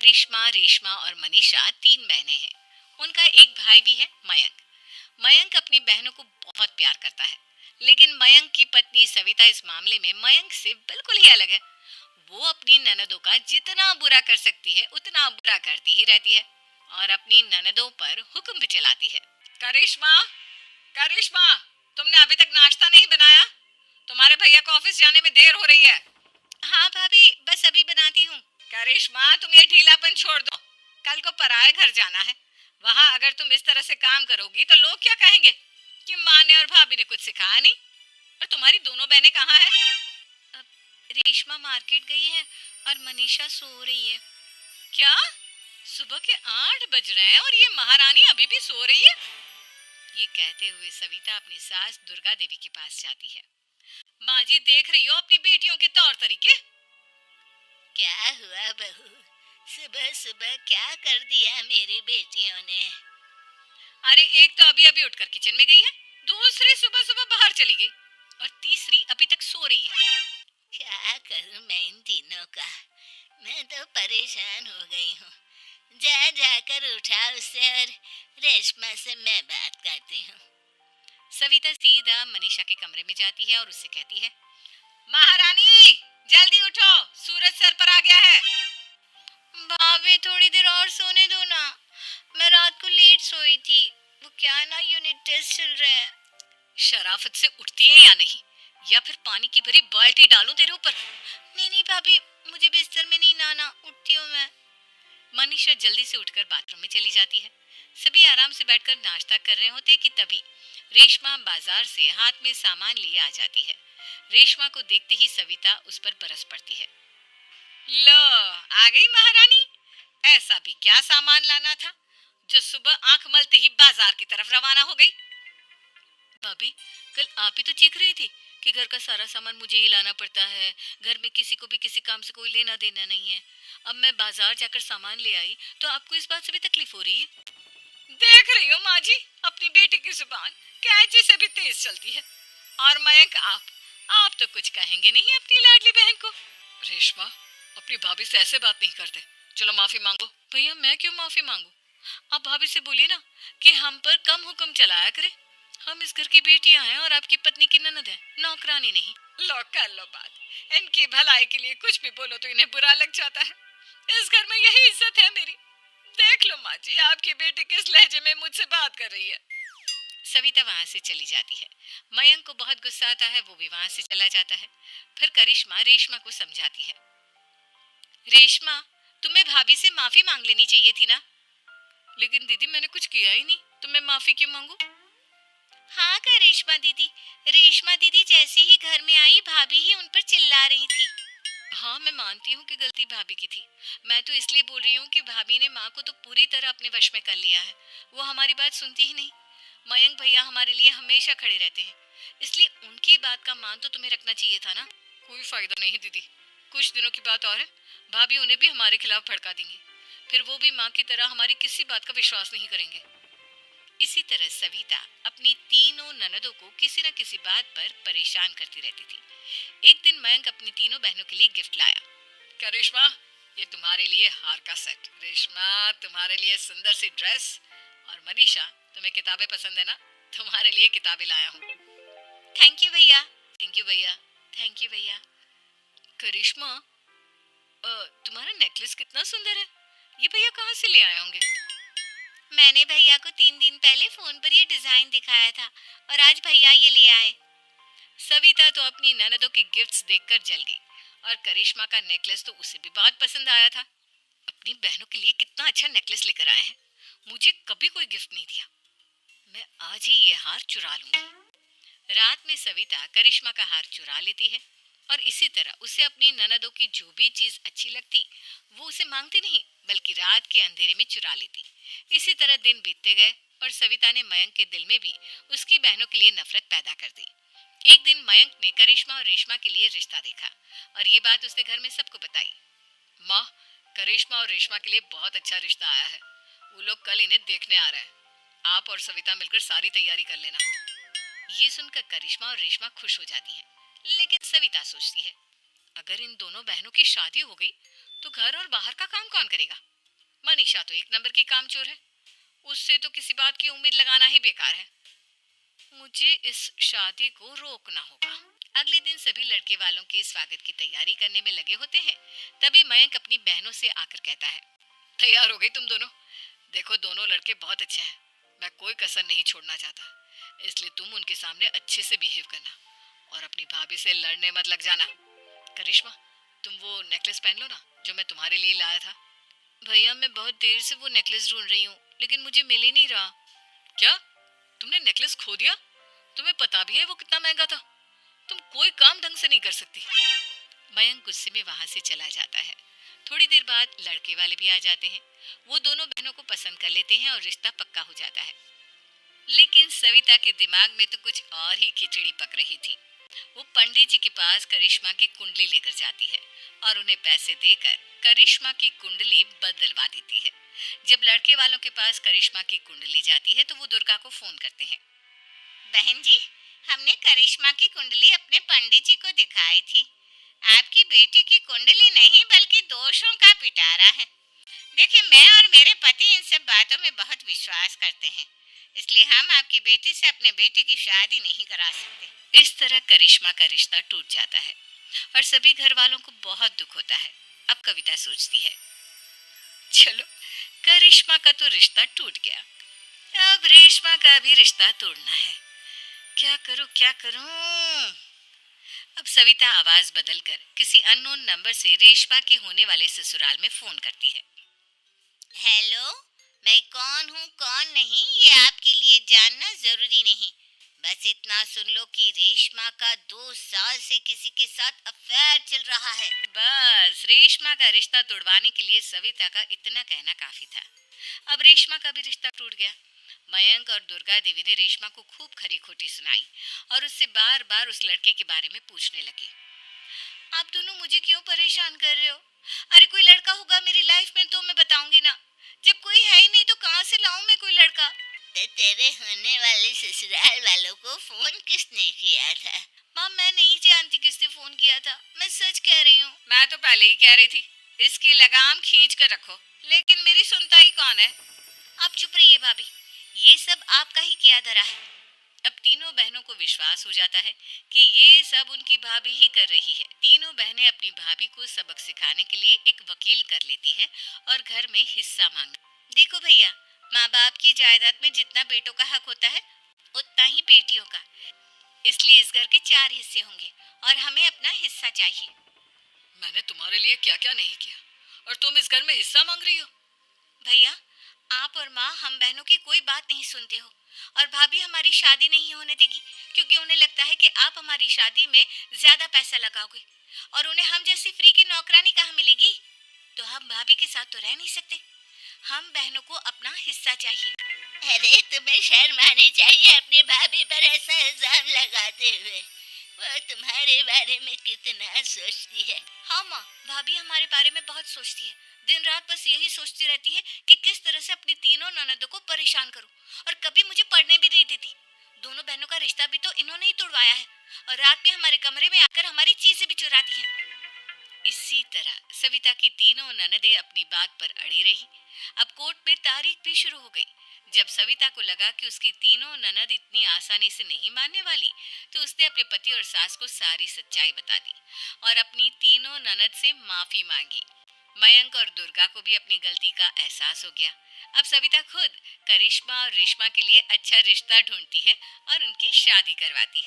करिश्मा, रेशमा और मनीषा तीन बहनें हैं। उनका एक भाई भी है, मयंक। मयंक अपनी बहनों को बहुत प्यार करता है, लेकिन मयंक की पत्नी सविता इस मामले में मयंक से बिल्कुल ही अलग है। वो अपनी ननदों का जितना बुरा कर सकती है उतना बुरा करती ही रहती है और अपनी ननदों पर हुक्म भी चलाती है। करिश्मा, करिश्मा, तुमने अभी तक नाश्ता नहीं बनाया? तुम्हारे भैया को ऑफिस जाने में देर हो रही है। हाँ भाभी, बस अभी बनाती हूँ। करिश्मा, तुम ये ढीलापन छोड़ दो। कल को पराये घर जाना है। वहाँ अगर तुम इस तरह से काम करोगी तो लोग क्या कहेंगे कि माँ ने और भाभी ने कुछ सिखाया नहीं। और तुम्हारी दोनों बहनें कहाँ हैं? अब रेशमा मार्केट गई है और मनीषा सो रही है। क्या? सुबह के 8 बज रहे हैं और ये महारानी अभी भी सो रही है? ये कहते हुए सविता अपनी सास दुर्गा देवी के पास जाती है। माँ जी, देख रही हो अपनी बेटियों के तौर तरीके? क्या हुआ बहू, सुबह सुबह क्या कर दिया मेरी बेटियों ने? अरे एक तो अभी अभी उठकर किचन में गई है, दूसरी सुबह सुबह बाहर चली गई और तीसरी अभी तक सो रही है। क्या करूं मैं इन तीनों का, मैं तो परेशान हो गई हूँ। जा जाकर उठा उसे और रेशमा से मैं बात करती हूँ। सविता सीधा मनीषा के कमरे में जाती है और उससे कहती है, महारानी जल्दी उठो, सूरज सर पर आ गया है। भाभी थोड़ी देर और सोने दो ना, मैं रात को लेट सोई थी। वो क्या है ना, यूनिट टेस्ट चल रहे हैं। शराफत से उठती है या नहीं, या फिर पानी की भरी बाल्टी डालूं तेरे ऊपर? नहीं नहीं भाभी, मुझे बिस्तर में नहीं लाना, उठती हूँ मैं। मनीषा जल्दी से उठकर बाथरूम में चली जाती है। सभी आराम से बैठकर नाश्ता कर रहे होते कि तभी रेशमा बाजार से हाथ में सामान लिए आ जाती है। रेशमा को देखते ही सविता उस पर बरस पड़ती है। लो, आ गई महारानी। ऐसा भी क्या सामान लाना था जो सुबह आंख मलते ही बाजार की तरफ रवाना हो गई? भाभी, कल आप ही तो चीख रही थी कि घर का सारा सामान मुझे ही लाना पड़ता है, घर में किसी को भी किसी काम से कोई लेना देना नहीं है। अब मैं बाजार जाकर सामान ले आई तो आपको इस बात से भी तकलीफ हो रही है? देख रही हो माँ जी, अपनी बेटी की जुबान कैंची से भी तेज चलती है। और मयंक, आप तो कुछ कहेंगे नहीं अपनी लाडली बहन को? रेशमा, अपनी भाभी से ऐसे बात नहीं करते। चलो माफी मांगो। भैया, मैं क्यों माफी मांगू? आप भाभी से बोलिए ना कि हम पर कम हुक्म चलाया करे। हम इस घर की बेटियां हैं और आपकी पत्नी की ननद है, नौकरानी नहीं। लो कर लो बात। इनकी भलाई के लिए कुछ भी बोलो तो इन्हें बुरा लग जाता है। इस घर में यही इज्जत है मेरी। देख लो माँ जी, आपकी बेटी किस लहजे में मुझसे बात कर रही है। सविता वहां से चली जाती है। मयंक को बहुत गुस्सा आता है, वो भी वहां से चला जाता है। फिर करिश्मा रेशमा को समझाती है। रेशमा, तुम्हें भाभी से माफी मांग लेनी चाहिए थी ना। लेकिन दीदी, मैंने कुछ किया ही नहीं, तो मैं माफी क्यों मांगू? हाँ करिश्मा दीदी, रेशमा दीदी जैसे ही घर में आई भाभी ही उन पर चिल्ला रही थी। हाँ, मैं मानती हूँ कि गलती भाभी की थी। मैं तो इसलिए बोल रही हूँ कि भाभी ने माँ को तो पूरी तरह अपने वश में कर लिया है। वो हमारी बात सुनती ही नहीं। मयंक भैया हमारे लिए हमेशा खड़े रहते हैं, इसलिए उनकी बात का मान तो तुम्हें रखना चाहिए था ना। कोई फायदा नहीं दीदी, कुछ दिनों की बात और है, भाभी उन्हें भी हमारे खिलाफ भड़का देंगी। फिर वो भी माँ की तरह हमारी किसी बात का विश्वास नहीं करेंगे। इसी तरह सविता अपनी तीनों ननदों को किसी न किसी बात पर परेशान करती रहती थी। एक दिन मयंक अपनी तीनों बहनों के लिए गिफ्ट लाया। क्या रेशमा, ये तुम्हारे लिए हार का सेट। रेशमा, तुम्हारे लिए सुंदर सी ड्रेस। और मनीषा, तुम्हें किताबें पसंद है ना, तुम्हारे लिए किताबें लाया हूँ। थैंक यू भैया। थैंक यू भैया। थैंक यू भैया। करिश्मा, तुम्हारा नेकलेस कितना सुंदर है, ये भैया कहाँ से ले आए होंगे? मैंने भैया को 3 दिन पहले फोन पर ये डिजाइन दिखाया था और आज भैया ये ले आए। सविता तो अपनी ननदों के गिफ्ट्स देखकर जल गई और करिश्मा का नेकलेस तो उसे भी बहुत पसंद आया था। अपनी बहनों के लिए कितना अच्छा नेकलेस लेकर आए हैं, मुझे कभी कोई गिफ्ट नहीं दिया। मैं आज ही ये हार चुरा लूंगी। रात में सविता करिश्मा का हार चुरा लेती है और इसी तरह उसे अपनी ननदों की जो भी चीज अच्छी लगती वो उसे मांगती नहीं, बल्कि रात के अंधेरे में चुरा लेती। इसी तरह दिन बीतते गए और सविता ने मयंक के दिल में भी उसकी बहनों के लिए नफरत पैदा कर दी। एक दिन मयंक ने करिश्मा और रेशमा के लिए रिश्ता देखा और ये बात उसने घर में सबको बताई। माँ, करिश्मा और रेशमा के लिए बहुत अच्छा रिश्ता आया है। वो लोग कल इन्हें देखने आ रहे हैं। आप और सविता मिलकर सारी तैयारी कर लेना। ये सुनकर करिश्मा और रेशमा खुश हो जाती हैं, लेकिन सविता सोचती है, अगर इन दोनों बहनों की शादी हो गई तो घर और बाहर का काम कौन करेगा? मनीषा तो एक नंबर की कामचोर है, उससे तो किसी बात की उम्मीद लगाना ही बेकार है। मुझे इस शादी को रोकना होगा। अगले दिन सभी लड़के वालों के स्वागत की तैयारी करने में लगे होते हैं। तभी मयंक अपनी बहनों से आकर कहता है, तैयार हो गई तुम दोनों? देखो दोनों लड़के बहुत अच्छे हैं, मैं कोई कसर नहीं छोड़ना चाहता, इसलिए तुम उनके सामने अच्छे से बिहेव करना और अपनी भाभी से लड़ने मत लग जाना। करिश्मा, तुम वो नेकलेस पहन लो ना जो मैं तुम्हारे लिए लाया था। भैया मैं बहुत देर से वो नेकलेस ढूंढ रही हूँ, लेकिन मुझे मिल ही नहीं रहा। क्या? तुमने नेकलेस खो दिया? तुम्हें पता भी है वो कितना महंगा था? तुम कोई काम ढंग से नहीं कर सकती। मयंक गुस्से में वहां से चला जाता है। थोड़ी देर बाद लड़के वाले भी आ जाते हैं। वो दोनों बहनों को पसंद कर लेते हैं और रिश्ता पक्का हो जाता है। लेकिन सविता के दिमाग में तो कुछ और ही खिचड़ी पक रही थी। वो पंडित जी के पास करिश्मा की कुंडली लेकर जाती है और उन्हें पैसे देकर करिश्मा की कुंडली बदलवा देती है। जब लड़के वालों के पास करिश्मा की कुंडली जाती है तो वो दुर्गा को फोन करते हैं। बहन जी, हमने करिश्मा की कुंडली अपने पंडित जी को दिखाई थी। आपकी बेटी की कुंडली नहीं बल्कि दोषों का पिटारा है। देखिए, मैं और मेरे पति इन सब बातों में बहुत विश्वास करते हैं, इसलिए हम आपकी बेटी से अपने बेटे की शादी नहीं करा सकते। इस तरह करिश्मा का रिश्ता टूट जाता है और सभी घर वालों को बहुत दुख होता है। अब कविता सोचती है, चलो करिश्मा का तो रिश्ता टूट गया, अब रेशमा का भी रिश्ता तोड़ना है। क्या करूं क्या करूं? अब सविता आवाज बदलकर किसी अननोन नंबर से रेशमा के होने वाले ससुराल में फोन करती है। हेलो, मैं कौन हूँ कौन नहीं ये आपके लिए जानना जरूरी नहीं। बस इतना सुन लो कि रेशमा का 2 साल से किसी के साथ अफेयर चल रहा है। बस रेशमा का रिश्ता तोड़वाने के लिए सविता का इतना कहना काफी था। अब रेशमा का भी रिश्ता टूट गया। मयंक और दुर्गा देवी ने रेशमा को खूब खरी खोटी सुनाई और उससे बार बार उस लड़के के बारे में पूछने लगी। आप दोनों मुझे क्यों परेशान कर रहे हो? अरे कोई लड़का होगा मेरी लाइफ में तो मैं बताऊंगी ना। जब कोई है ही नहीं तो कहाँ से लाऊं मैं कोई लड़का? तो तेरे होने वाले ससुराल वालों को फोन किसने किया था? माँ मैं नहीं जानती किसने फोन किया था, मैं सच कह रही हूँ। मैं तो पहले ही कह रही थी इसकी लगाम खींच कर रखो, लेकिन मेरी सुनता ही कौन है। आप चुप रहिए भाभी, ये सब आपका ही किया धरा है। अब तीनों बहनों को विश्वास हो जाता है कि ये सब उनकी भाभी ही कर रही है। तीनों बहनें अपनी भाभी को सबक सिखाने के लिए एक वकील कर लेती है और घर में हिस्सा मांगना। देखो भैया, माँ बाप की जायदाद में जितना बेटों का हक होता है उतना ही बेटियों का, इसलिए इस घर के 4 हिस्से होंगे और हमें अपना हिस्सा चाहिए। मैंने तुम्हारे लिए क्या क्या नहीं किया और तुम इस घर में हिस्सा मांग रही हो? भैया, आप और माँ हम बहनों की कोई बात नहीं सुनते हो और भाभी हमारी शादी नहीं होने देगी क्योंकि उन्हें लगता है कि आप हमारी शादी में ज्यादा पैसा लगाओगे और उन्हें हम जैसी फ्री की नौकरानी कहाँ मिलेगी। तो हम भाभी के साथ तो रह नहीं सकते, हम बहनों को अपना हिस्सा चाहिए। अरे तुम्हें शर्म आनी चाहिए अपनी भाभी पर ऐसा इल्जाम लगाते हुए। वो तुम्हारे बारे में कितना सोचती है। हाँ माँ, भाभी हमारे बारे में बहुत सोचती है। दिन रात बस यही सोचती रहती है कि किस तरह से अपनी तीनों ननदों को परेशान करूं और कभी मुझे पढ़ने भी नहीं देती। दोनों बहनों का रिश्ता भी तो इन्होंने ही तोड़वाया है और रात में हमारे कमरे में आकर हमारी चीजें भी चुराती हैं। इसी तरह सविता की तीनों ननदें अपनी बात पर अड़ी रही। अब कोर्ट में तारीख भी शुरू हो गई। जब सविता को लगा कि उसकी तीनों ननद इतनी आसानी से नहीं मानने वाली, तो उसने अपने पति और सास को सारी सच्चाई बता दी और अपनी तीनों ननद से माफी मांगी। मयंक और दुर्गा को भी अपनी गलती का एहसास हो गया। अब सविता खुद करिश्मा और रेशमा के लिए अच्छा रिश्ता ढूंढती है और उनकी शादी करवाती है।